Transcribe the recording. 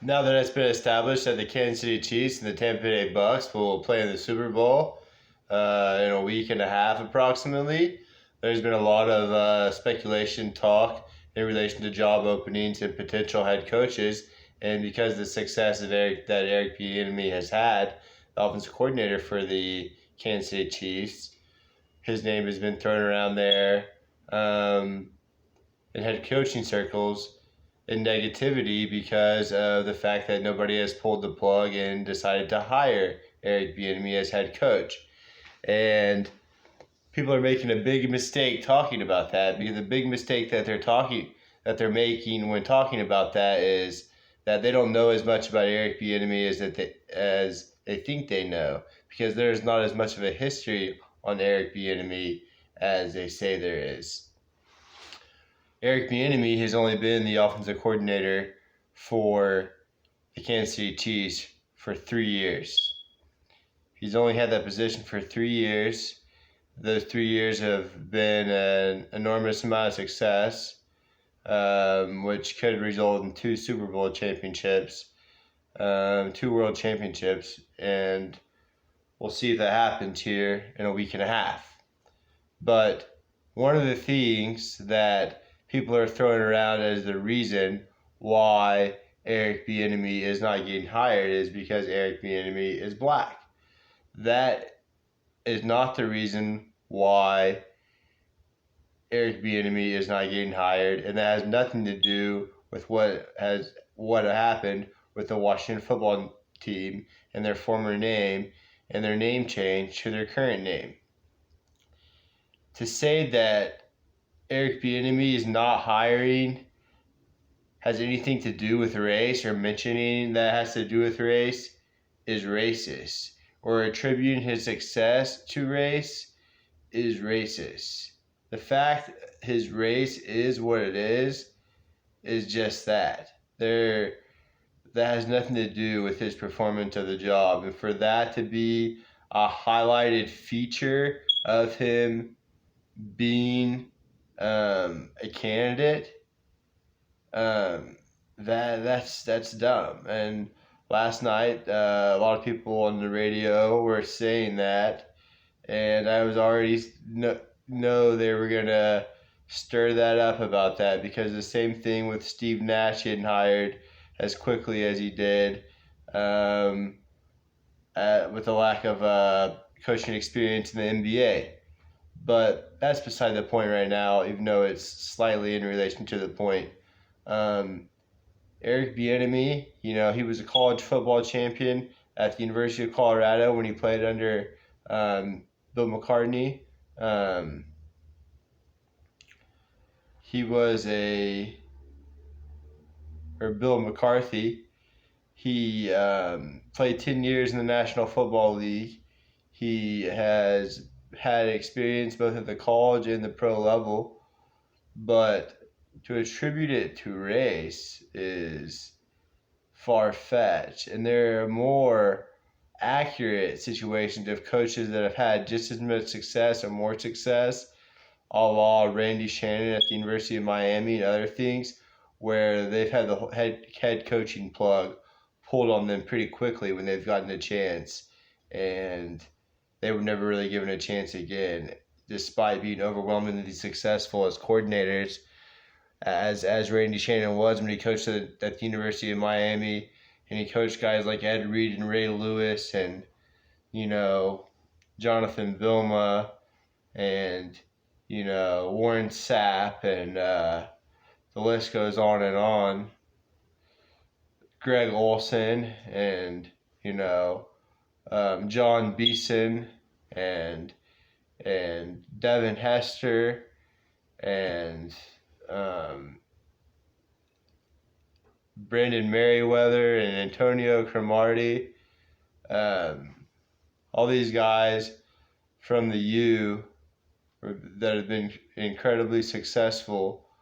Now that it's been established that the Kansas City Chiefs and the Tampa Bay Bucks will play in the Super Bowl in a week and a half approximately, there's been a lot of speculation talk in relation to job openings and potential head coaches. And because of the success of Eric Bieniemy has had, the offensive coordinator for the Kansas City Chiefs, his name has been thrown around there um, in head coaching circles in negativity because of the fact that nobody has pulled the plug and decided to hire Eric Bieniemy as head coach. And people are making a big mistake talking about that, because the big mistake that they're making when talking about that is that they don't know as much about Eric Bieniemy as they think they know, because there's not as much of a history on Eric Bieniemy as they say there is. Eric Bieniemy has only been the offensive coordinator for the Kansas City Chiefs for 3 years. He's only had that position for 3 years. Those 3 years have been an enormous amount of success, which could result in two Super Bowl championships, two world championships, and we'll see if that happens here in a week and a half. But one of the things that people are throwing around as the reason why Eric Bieniemy is not getting hired is because Eric Bieniemy is black. That is not the reason why Eric Bieniemy is not getting hired, and that has nothing to do with what happened with the Washington football team and their former name and their name change to their current name. To say that Eric Bieniemy is not hiring has anything to do with race, or mentioning that has to do with race, is racist. Or attributing his success to race is racist. The fact his race is what it is just that. That has nothing to do with his performance of the job. And for that to be a highlighted feature of him being a candidate, that's dumb. And last night, a lot of people on the radio were saying that, and I was already know they were gonna stir that up about that, because the same thing with Steve Nash getting hired as quickly as he did, with the lack of coaching experience in the NBA. But that's beside the point right now, even though it's slightly in relation to the point. Um, Eric Bieniemy, he was a college football champion at the University of Colorado when he played under Bill McCartney. Um, he was Bill McCarthy. He played 10 years in the National Football League. He has had experience both at the college and the pro level, but to attribute it to race is far-fetched. And there are more accurate situations of coaches that have had just as much success or more success, a la Randy Shannon at the University of Miami and other things, where they've had the head coaching plug pulled on them pretty quickly when they've gotten a chance, and they were never really given a chance again, despite being overwhelmingly successful as coordinators, as Randy Shannon was when he coached at the University of Miami, and he coached guys like Ed Reed and Ray Lewis and Jonathan Vilma and Warren Sapp, and the list goes on and on. Greg Olson and John Beeson and Devin Hester and Brandon Merriweather and Antonio Cromartie. All these guys from the U that have been incredibly successful